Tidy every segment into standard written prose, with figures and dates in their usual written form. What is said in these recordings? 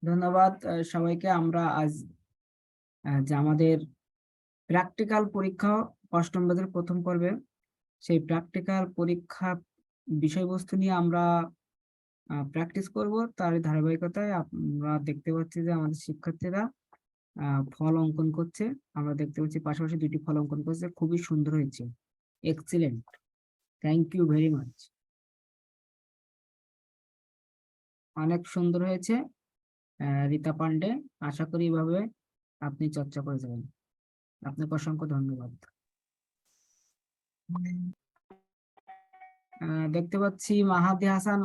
ধন্যবাদ সবাইকে। আমরা আজ যে আমাদের প্র্যাকটিক্যাল পরীক্ষা অষ্টম বোর্ডের প্রথম পর্বে, সেই প্র্যাকটিক্যাল পরীক্ষা বিষয়বস্তু নিয়ে আমরা প্র্যাকটিস করব। তার ধারাবাহিকতায় আমরা দেখতে পাচ্ছি যে আমাদের শিক্ষার্থীরা ফল অঙ্কন করছে। আমরা দেখতে পাচ্ছি পাশাপাশি দুটি ফল অঙ্কন করছে, খুবই সুন্দর হয়েছে, excellent, thank you very much, অনেক সুন্দর হয়েছে রীতা পান্ডে। আশা করি এভাবে আপনি চর্চা করে যাবেন। আপনাকে অসংখ্য ধন্যবাদ। দেখতে পাচ্ছি মাহাদি হাসান।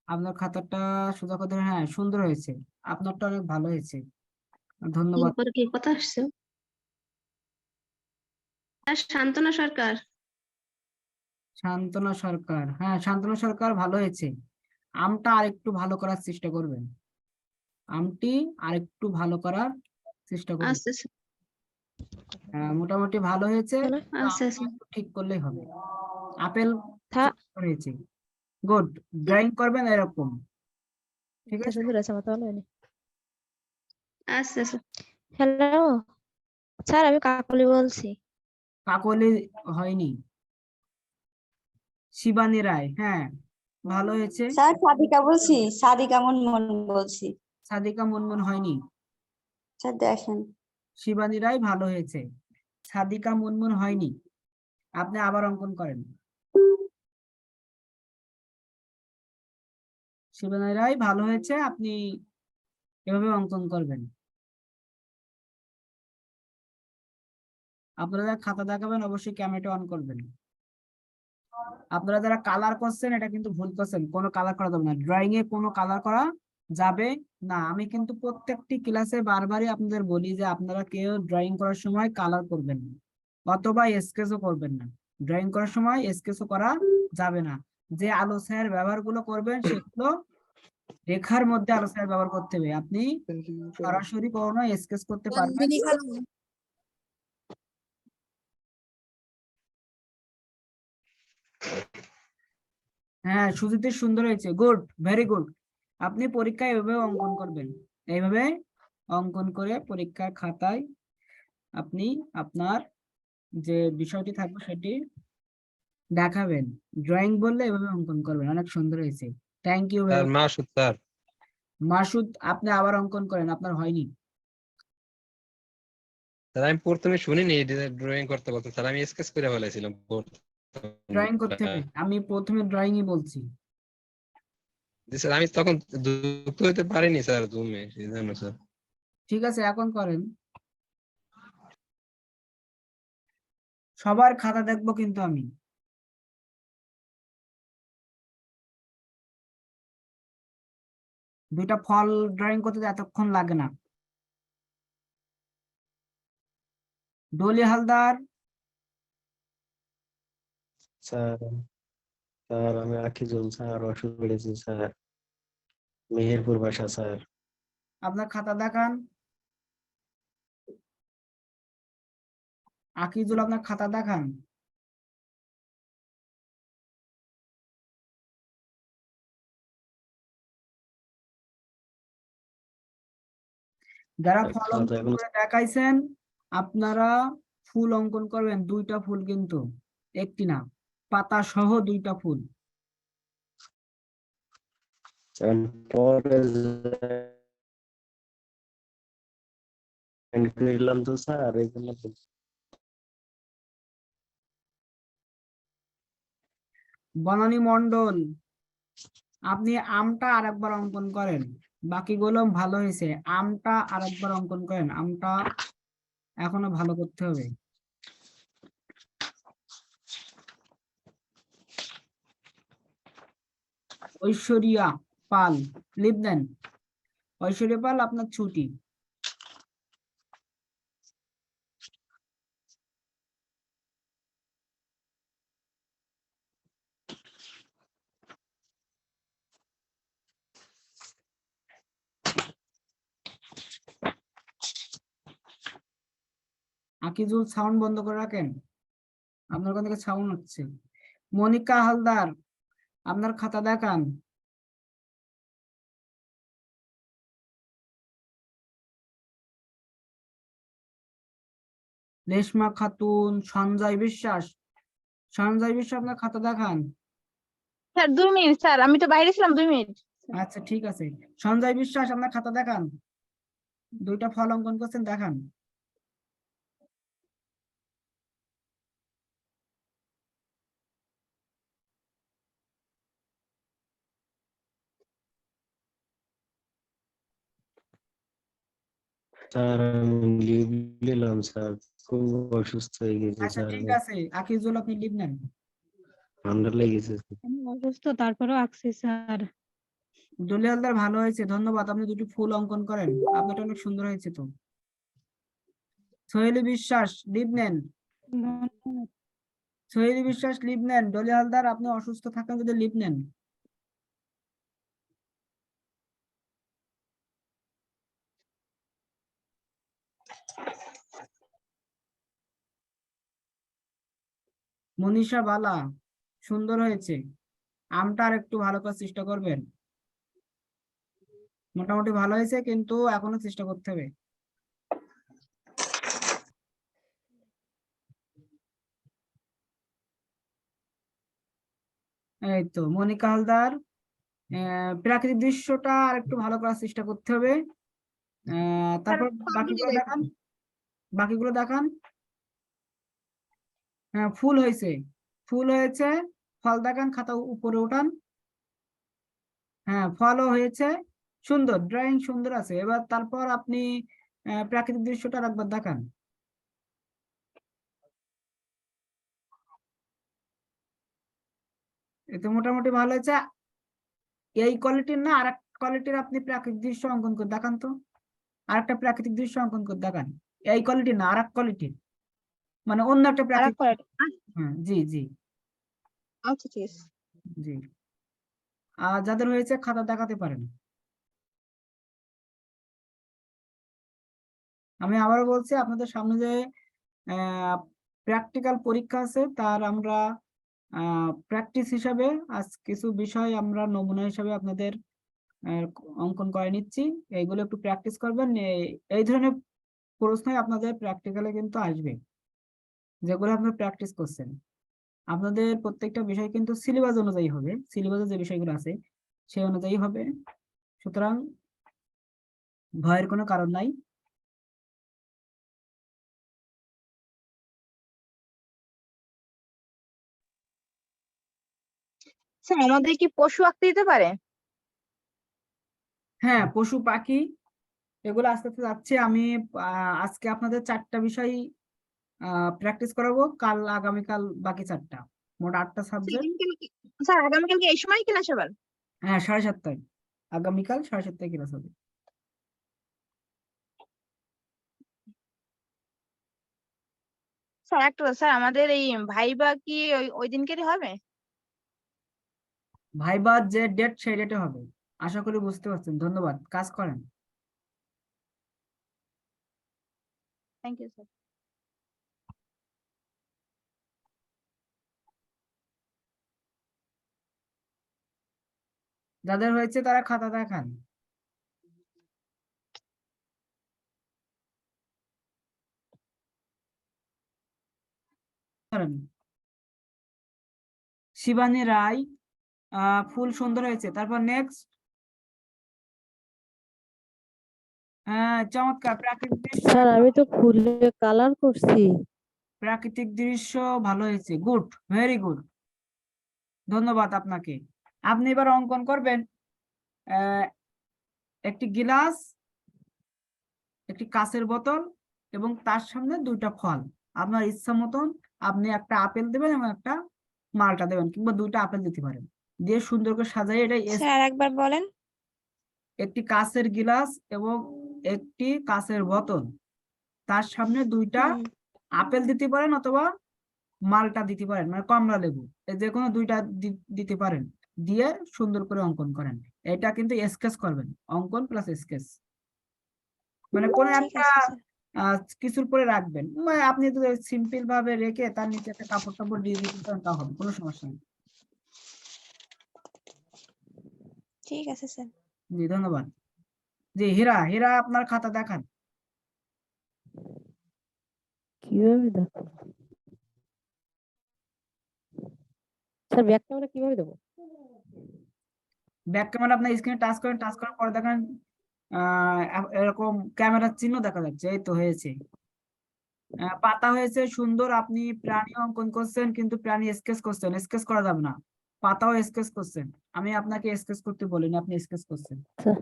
আপনার খাতাটা সোজা কথা, হ্যাঁ সুন্দর হয়েছে, আপনারটা অনেক ভালো হয়েছে, ধন্যবাদ। এরপরে কি কথা আসছে? শান্তনা সরকার। শান্তনা সরকার, হ্যাঁ শান্তনা সরকার ভালো হয়েছে। আমটা আরেকটু ভালো করার চেষ্টা করবেন, আমটি আরেকটু ভালো করার চেষ্টা করবেন। আচ্ছা আচ্ছা মোটামুটি ভালো হয়েছে, আচ্ছা আমটা আচ্ছা একটু ঠিক করলেই হবে। আপেল থা হয়েছে, গুড, ড্রয়িং করবেন এরকম, ঠিক আছে। সুন্দর আছে, আমার তো ভালো হয়নি। আচ্ছা আচ্ছা হ্যালো স্যার, আমি কাকলি বলছি। কাকলি হয়নি, শিবানী রায়, হ্যাঁ ভালো হয়েছে। স্যার সাদিকা বলছি, সাদিকা মুনমুন বলছি। সাদিকা মুনমুন হয়নি, স্যার দেখেন। শিবানী রায় ভালো হয়েছে, সাদিকা মুনমুন হয়নি। আপনি আবার অঙ্কন করেন। শিবানী রায় ভালো হয়েছে, আপনি এভাবে অঙ্কন করবেন। আপনারা যারা খাতা দেখাবেন অবশ্যই ক্যামেরাটা অন করবেন। আপনারা যারা কালার করছেন এটা কিন্তু ভুল করছেন, কোনো কালার করা যাবে না, ড্রয়িং এ কোনো কালার করা যাবে না। আমি কিন্তু প্রত্যেকটি ক্লাসে বারবারই আপনাদের বলি যে আপনারা কেউ ড্রয়িং করার সময় কালার করবেন না অথবা স্কেচও করবেন না। ড্রয়িং করার সময় স্কেচও করা যাবে না। যে আলো ছায়ার ব্যবহারগুলো করবেন সেগুলো রেখার মধ্যে আলো ছায়ার ব্যবহার করতে হবে। আপনি সরাসরি কোনো স্কেচ করতে পারবেন। হ্যাঁ সুজিতের সুন্দর হয়েছে, গুড, ভেরি গুড। আপনি পরীক্ষায় এভাবে অঙ্কন করবেন, এইভাবে অঙ্কন করে পরীক্ষার খাতায় আপনি আপনার যে বিষয়টি থাকবে সেটি দেখাবেন। ড্রয়িং বললে এভাবে অঙ্কন করবেন, অনেক সুন্দর হয়েছে, thank you. Sir Masud sir, Masud আপনি আবার অঙ্কন করেন, আপনার হয়নি। স্যার আমি প্রথমে শুনিনি ড্রয়িং করতে বলতে, স্যার আমি স্কেচ করে ফেলেছিলাম। ড্রয়িং করতে হবে, আমি প্রথমে ড্রয়িংই বলছি। স্যার আমি তখন যুক্ত হতে পারিনি স্যার জুমে, সেই জন্য স্যার। ঠিক আছে এখন করেন, সবার খাতা দেখবো কিন্তু আমি। দুইটা ফল ড্রয়িং করতে তো এতক্ষণ লাগে না। ডলি হালদার, স্যার স্যার আমি আকিজুল স্যার, ওষুধ পেয়েছি স্যার, মেহেরপুর বাসা স্যার। আপনার খাতা দেখান। আকিজুল আপনার খাতা দেখান। যারা ফল অঙ্কন করে দেখাইছেন আপনারা ফুল অঙ্কন করবেন, দুইটা ফুল কিন্তু, একটি না, পাতা সহ দুইটা ফুল। পরে করলাম তো স্যার, এই জন্য তো। বনানী মন্ডল, আপনি আমটা আরেকবার অঙ্কন করেন, বাকিগুলো ভালো হয়েছে, আমটা আরেকবার অঙ্কন করেন, আমটা এখনো ভালো করতে হবে। ঐশ্বরিয়া পাল, লিভ দেন। ঐশ্বরিয়া পাল আপনার ছুটি। আকিজুল সাউন্ড বন্ধ করে রাখেন, আপনার ওখান থেকে সাউন্ড হচ্ছে। মনিকা হালদার আপনার খাতা দেখান। রেশমা খাতুন, সঞ্জয় বিশ্বাস। সঞ্জয় বিশ্বাস আপনার খাতা দেখান। স্যার 2 মিনিট স্যার, আমি তো বাইরে ছিলাম 2 মিনিট। আচ্ছা ঠিক আছে, সঞ্জয় বিশ্বাস আপনার খাতা দেখান, দুইটা ফল অঙ্কন করছেন দেখান। স্যার আমি লিভ নিলাম স্যার, খুব অসুস্থ হয়ে গেছি আচ্ছা স্যার, ঠিক আছে, আকিজুল আপনি লিভ নেন। ঠান্ডা লেগেছে। আমি অসুস্থ, তারপরেও আঁকছি স্যার। দলিল হালদার ভালো হয়েছে, ধন্যবাদ, আপনি দুটি ফুল অঙ্কন করেন, আপনারটা অনেক সুন্দর হয়েছে তো। সোহেলি বিশ্বাস লিভ নেন। সোহেলি বিশ্বাস লিভ নেন। দলিল হালদার আপনি অসুস্থ থাকেন যদি লিভ নেন। মনীষা বালা সুন্দর হয়েছে, আমটা আর একটু ভালো করার চেষ্টা করবেন। মোটামুটি ভালো হয়েছে কিন্তু এখনো চেষ্টা করতে হবে। এই তো মনিকা হালদার, প্রাকৃতিক দৃশ্যটা আর একটু ভালো করার চেষ্টা করতে হবে। তারপর বাকিগুলো দেখান, বাকিগুলো দেখান। হ্যাঁ ফুল হয়েছে, ফুল হয়েছে, ফল দেখান, খাতা উপরে উঠান। হ্যাঁ ফলও হয়েছে, সুন্দর, ড্রয়িং সুন্দর আছে। এবার তারপর আপনি প্রাকৃতিক দৃশ্যটা আর একবার দেখান। এতে মোটামুটি ভালো হয়েছে। এই কোয়ালিটির না, আর এক কোয়ালিটির আপনি প্রাকৃতিক দৃশ্য অঙ্কন করে দেখান তো, আর একটা প্রাকৃতিক দৃশ্য অঙ্কন করে দেখান। এই কোয়ালিটি না, আর এক কোয়ালিটির, মানে অন্য একটা প্রাকৃতিক। হ্যাঁ জি জি আচ্ছা ঠিক আছে। জি। আর যাদের হয়েছে খাতা দেখাতে পারেন। আমি আবারও বলছি, আপনাদের সামনে যে প্র্যাকটিক্যাল পরীক্ষা আছে, তার আমরা প্র্যাকটিস হিসাবে আজ কিছু বিষয় আমরা নমুনা হিসাবে আপনাদের অঙ্কন করে নিচ্ছি। এইগুলো একটু প্র্যাকটিস করবেন। এই ধরনের প্রশ্নই আপনাদের প্র্যাকটিক্যালে কিন্তু আসবে, যেগুলো আপনারা প্র্যাকটিস করছেন। আপনাদের প্রত্যেকটা বিষয় কিন্তু সিলেবাস অনুযায়ী হবে, সিলেবাসে যে বিষয়গুলো আছে সেই অনুযায়ী হবে, সুতরাং ভয়ের কোনো কারণ নাই। স্যার আমাদের কি পশু আঁকতে দিতে পারে? হ্যাঁ পশু পাখি এগুলো আস্তে আস্তে যাচ্ছে। আমি আজকে আপনাদের 4টা বিষয় প্র্যাকটিস করাবো, কাল আগামীকাল বাকি 4টা, মোট 8টা সাবজেক্ট। স্যার আগামীকালকে এই সময় ক্লাস হবে? হ্যাঁ 7:30টায়, আগামীকাল 7:30টায় ক্লাস হবে। স্যার একটা, স্যার আমাদের এই ভাইবা কি ওই দিনকেরই হবে? ভাইবার যে ডেট সেই ডেটে হবে, আশা করি বুঝতে পারছেন। ধন্যবাদ, কাজ করেন। Thank you sir. যাদের হয়েছে তারা খাতা দেখান। শিবানী রায়, ফুল সুন্দর হয়েছে। তারপর নেক্সট, চমৎকার, প্রাকৃতিক দৃশ্য, স্যার আমি তো ফুলে কালার করছি। প্রাকৃতিক দৃশ্য ভালো হয়েছে, গুড, ভেরি গুড, ধন্যবাদ আপনাকে। আপনি এবার অঙ্কন করবেন একটি গিলাস, একটি কাঁচের বোতল এবং তার সামনে 2টা ফল। আপনার ইচ্ছা মতন আপনি একটা আপেল দেবেন এবং একটা মালটা দেবেন, কিংবা 2টা আপেল দিতে পারেন, দিয়ে সুন্দর করে সাজাই। এটা স্যার একবার বলেন। একটি কাঁচের গিলাস এবং একটি কাঁচের বোতল, তার সামনে 2টা আপেল দিতে পারেন অথবা মালটা দিতে পারেন, মানে কমলা লেবু, যে কোনো 2টা দিতে পারেন, দিয়ে সুন্দর করে অঙ্কন করেন। এটা কিন্তু স্কেচ করবেন, অঙ্কন প্লাস স্কেচ, মানে কোন একটা কিছুর পরে রাখবেন, মানে আপনি যদি সিম্পল ভাবে রেখে তার নিচে একটা কাপড় টাপড় দিয়ে দিতে পারেন তা হবে, কোনো সমস্যা নেই। ঠিক আছে স্যার। জি ধন্যবাদ। জি হীরা, হীরা আপনার খাতা দেখান। কি কিভাবে দেখো? স্যার ব্যাক ক্যামেরা কিভাবে দেবো? ব্যাক ক্যামেরা আপনার স্ক্রিনে টাচ করেন, টাচ করার পরে দেখেন এরকম ক্যামেরার চিহ্ন দেখা যাচ্ছে, এই তো হয়েছে। পাতা হয়েছে সুন্দর, আপনি প্রাণী অঙ্কন করছেন কিন্তু প্রাণী স্কেচ করছেন, স্কেচ করা যাবে না। পাতাও স্কেচ করছেন, আমি আপনাকে স্কেচ করতে বলিনি, আপনি স্কেচ করছেন। স্যার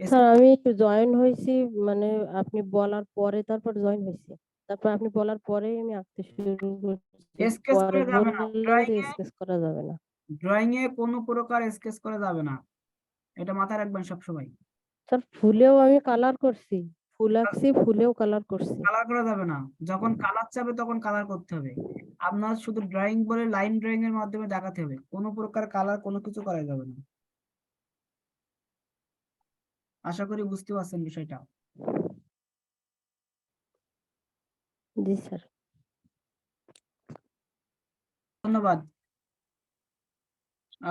স্যার আমি একটু জয়েন হয়েছি, মানে আপনি বলার পরে তারপর জয়েন হয়েছি, তারপর আপনি বলার পরেই আমি আঁকতে শুরু করছি। স্কেচ পরে করা যাবে না, বললেন যে স্কেচ করা যাবে না। ড্রয়িং এ কোনো প্রকার স্কেচ করা যাবে না, এটা মাথায় রাখবেন সবসময়। স্যার ফুলেও আমি কালার করছি, ফুল আঁকছি, ফুলেও কালার করছি। কালার করা যাবে না, যখন কালার চাবে তখন কালার করতে হবে। আপনার শুধু ড্রয়িং বলে লাইন ড্রয়িং এর মাধ্যমে দেখাতে হবে, কোনো প্রকার কালার কোনো কিছু করা যাবে না। আশা করি বুঝতে পারছেন বিষয়টা। জি স্যার। ধন্যবাদ।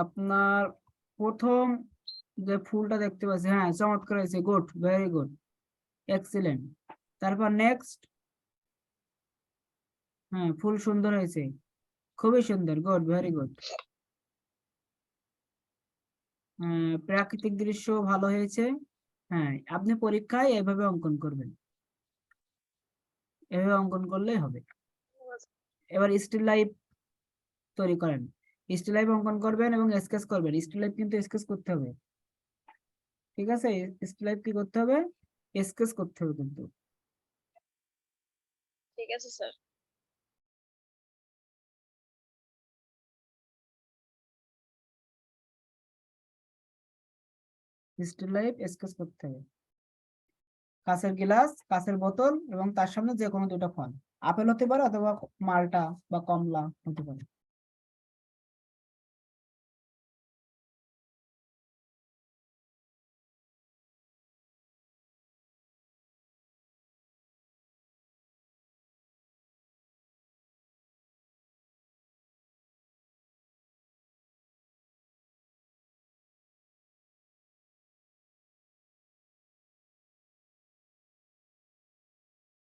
আপনার প্রথম যে ফুলটা দেখতে পাচ্ছি, হ্যাঁ চমৎকার হয়েছে, গুড, ভেরি গুড, এক্সিলেন্ট। তারপর নেক্সট, হ্যাঁ ফুল সুন্দর হয়েছে, খুবই সুন্দর, গুড, ভেরি গুড। প্রাকৃতিক দৃশ্য ভালো হয়েছে। হ্যাঁ, আপনি পরীক্ষায় এভাবে অঙ্কন করবেন, এভাবে অঙ্কন করলেই হবে। এবার স্টিল লাইফ তৈরি করেন, স্টিল লাইফ অঙ্কন করবেন এবং স্কেচ করবেন। স্টিল লাইফ কিন্তু স্কেচ করতে হবে, ঠিক আছে? স্টিল লাইফ কি করতে হবে? স্কেচ করতে হবে কিন্তু। ঠিক আছে স্যার। স্টিল লাইফ স্কেচ করতে হবে। কাঁচের গ্লাস, কাঁচের বোতল এবং তার সামনে যে কোনো দুটো ফল, আপেল হতে পারে অথবা মালটা বা কমলা হতে পারে।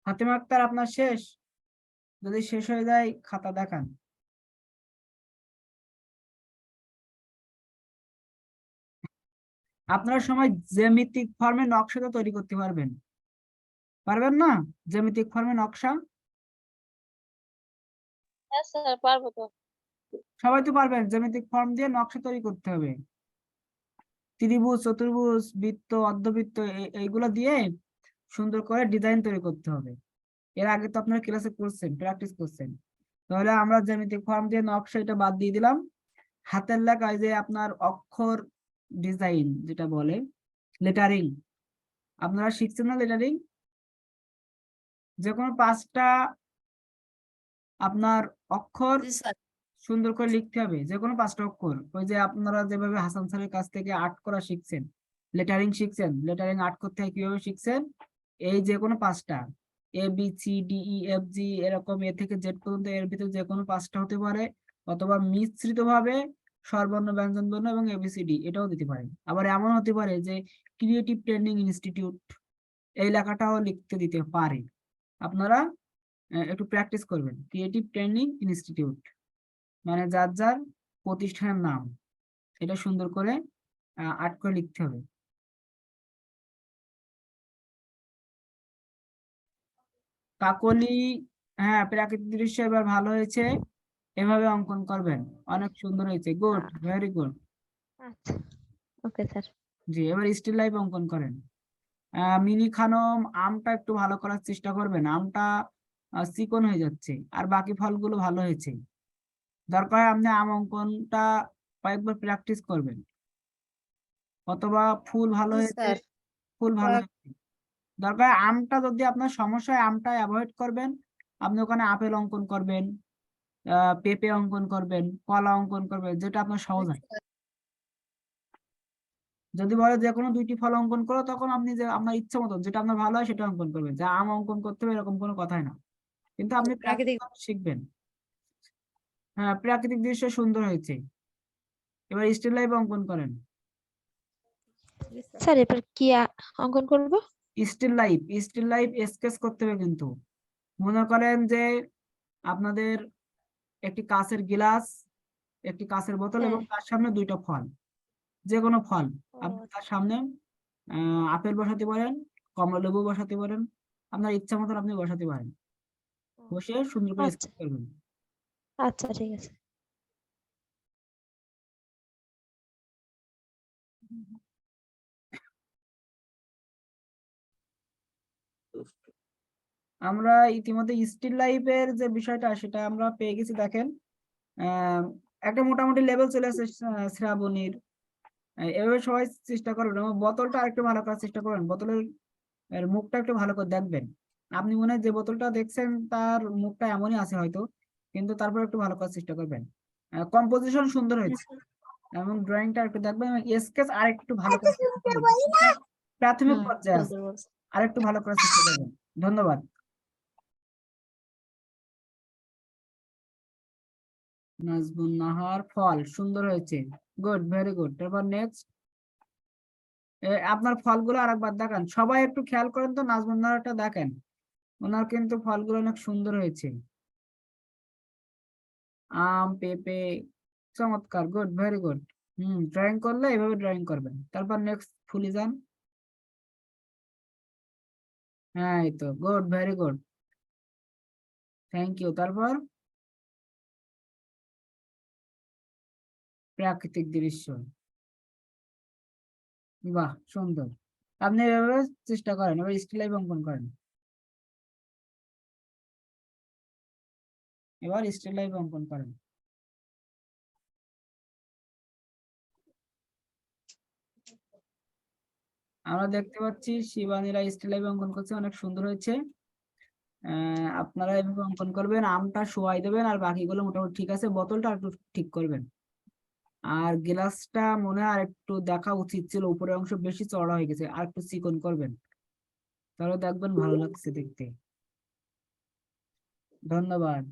হাতেম আক্তার আপনার শেষ? যদি শেষ হয়ে যায় খাতা দেখান। আপনার সময় জ্যামিতিক ফর্মে নকশাটা তৈরি করতে পারবেন? পারবেন না? জ্যামিতিক ফর্মে নকশা হ্যাঁ স্যার পারবো তো। সবাই তো পারবেন, জ্যামিতিক ফর্ম দিয়ে নকশা তৈরি করতে হবে। ত্রিভুজ, চতুর্ভুজ, বৃত্ত, অর্ধবৃত্ত এইগুলো দিয়ে সুন্দর করে ডিজাইন তৈরি করতে হবে। এর আগে তো আপনারা ক্লাসে করছেন, প্র্যাকটিস করছেন। তাহলে আমরা জ্যামিতিক ফর্ম দিয়ে নকশা এটা বাদ দিয়ে দিলাম। হাতের লেখায় যে আপনার অক্ষর ডিজাইন যেটা বলে লেটারিং, আপনারা শিখছেন না লেটারিং? যে কোনো 5টা আপনার অক্ষর সুন্দর করে লিখতে হবে, যে কোনো 5টা অক্ষর। ওই যে আপনারা যেভাবে হাসান স্যারের কাছ থেকে আর্ট করা শিখছেন, লেটারিং শিখছেন, লেটারিং আর্ট করতে হয় কিভাবে শিখছেন, এই যে কোনো 5টা ABCDEFG এরকম এ থেকে জেড পর্যন্ত, এর ভিতরে যে কোনো 5টা হতে পারে, অথবা মিশ্রিত ভাবে স্বরবর্ণ, ব্যঞ্জন বর্ণ এবং ABCD এটাও দিতে পারে। আবার এমন হতে পারে যে ক্রিয়েটিভ ট্রেনিং ইনস্টিটিউট এই লেখাটাও লিখতে দিতে পারে। আপনারা একটু প্র্যাকটিস করবেন। ক্রিয়েটিভ ট্রেনিং ইনস্টিটিউট মানে যার যার প্রতিষ্ঠানের নাম, এটা সুন্দর করে আর্ট করে লিখতে হবে। কাকলি, হ্যাঁ প্রাকৃতিক দৃশ্য এবার ভালো হয়েছে, এভাবে অঙ্কন করবেন, অনেক সুন্দর হয়েছে, গুড, ভেরি গুড। আচ্ছা ওকে স্যার। জি, এবার স্টিল লাইফ অঙ্কন করেন। মিনি খানম, আমটা একটু ভালো করার চেষ্টা করবেন, আমটা চিকন হয়ে যাচ্ছে, আর বাকি ফলগুলো ভালো হয়েছে। দরকার হয় আপনি আম অঙ্কনটা কয়েকবার প্র্যাকটিস করবেন। অথবা ফুল ভালো হয়েছে, ফুল ভালো হয়েছে। দরকার হয় আমটা যদি আপনার সমস্যা হয় আমটা অ্যাভয়েড করবেন, আপনি ওখানে আপেল অঙ্কন করবেন, পেঁপে অঙ্কন করবেন, কলা অঙ্কন করবেন, যেটা আপনার সহজ হয়। যদি বলে যে কোনো 2টি ফল অঙ্কন করো, তখন আপনি যে আপনার ইচ্ছা মতো যেটা আপনার ভালো হয় সেটা অঙ্কন করবেন, যা আম অঙ্কন করতে হবে এরকম কোনো কথাই না, কিন্তু আপনি প্রাকৃতিক শিখবেন। হ্যাঁ প্রাকৃতিক দৃশ্য সুন্দর হয়েছে, এবার স্টিল লাইফ অঙ্কন করেন। স্যার এবার কি অঙ্কন করব? Still life, still life sketch করতে হবে কিন্তু। মনে করেন যে আপনাদের একটি কাঁচের গ্লাস, একটি কাঁচের বোতল এবং হ্যাঁ। তার সামনে দুইটা ফল, যে কোনো ফল ও, আপনি তার সামনে আপেল বসাতে পারেন, কমলা লেবু বসাতে পারেন, আপনার ইচ্ছা মতন আপনি বসাতে পারেন। বসে সুন্দর করে আচ্ছা স্কেচ করবেন। আচ্ছা ঠিক আছে। আমরা ইতিমধ্যে স্টিল লাইফের যে বিষয়টা সেটা আমরা পেয়ে গেছি। দেখেন একটা মোটামুটি লেভেল চলে আসছে শ্রাবণীর। এভাবে সবাই চেষ্টা করবেন এবং বোতলটা আরেকটু ভালো করার চেষ্টা করবেন। বোতলের মুখটা একটু ভালো করে দেখবেন। আপনি মনে হয় যে বোতলটা দেখছেন তার মুখটা এমনই আছে হয়তো, কিন্তু তারপর একটু ভালো করার চেষ্টা করবেন। কম্পোজিশন সুন্দর হয়েছে এবং ড্রয়িংটা একটু দেখবেন এবং স্কেচ আরেকটু ভালো করার চেষ্টা করবেন। প্রাথমিক হুম পর্যায়ে আছে, সুন্দর বলছো। আরেকটু ভালো করার চেষ্টা করবেন। ধন্যবাদ। নাজবুন নাহার, ফল সুন্দর হয়েছে, গুড, ভেরি গুড। তারপর নেক্সট, আপনার ফলগুলো আরেকবার দেখান, সবাই একটু খেয়াল করেন তো, নাজবুন নাহারটা দেখেন, ওনার কিন্তু ফলগুলো অনেক সুন্দর হয়েছে। আম, পেঁপে, চমৎকার, গুড, ভেরি গুড। ড্রয়িং করলে এভাবে ড্রয়িং করবেন। তারপর নেক্সট ফুলি যান। হ্যাঁ, এই তো, good, very good, thank you. তারপর প্রাকৃতিক দৃশ্য, বাহ সুন্দর। আপনি এভাবে চেষ্টা করেন, এবার স্টিল লাইফ অঙ্কন করেন। এবার স্টিল লাইফ অঙ্কন করেন। আমরা দেখতে পাচ্ছি শিবানীরা স্টিল লাইফ অঙ্কন করছে, অনেক সুন্দর হয়েছে। আপনারা এভাবে অঙ্কন করবেন, আমটা শোয়াই দেবেন আর বাকিগুলো মোটামুটি ঠিক আছে। বোতলটা একটু ঠিক করবেন, আর গ্লাসটা মনে হয় আর একটু দেখা উচিত ছিল, উপরের অংশ বেশি চওড়া হয়ে গেছে, আর একটু চিকন করবেন, তাহলে দেখবেন ভালো লাগছে দেখতে। ধন্যবাদ।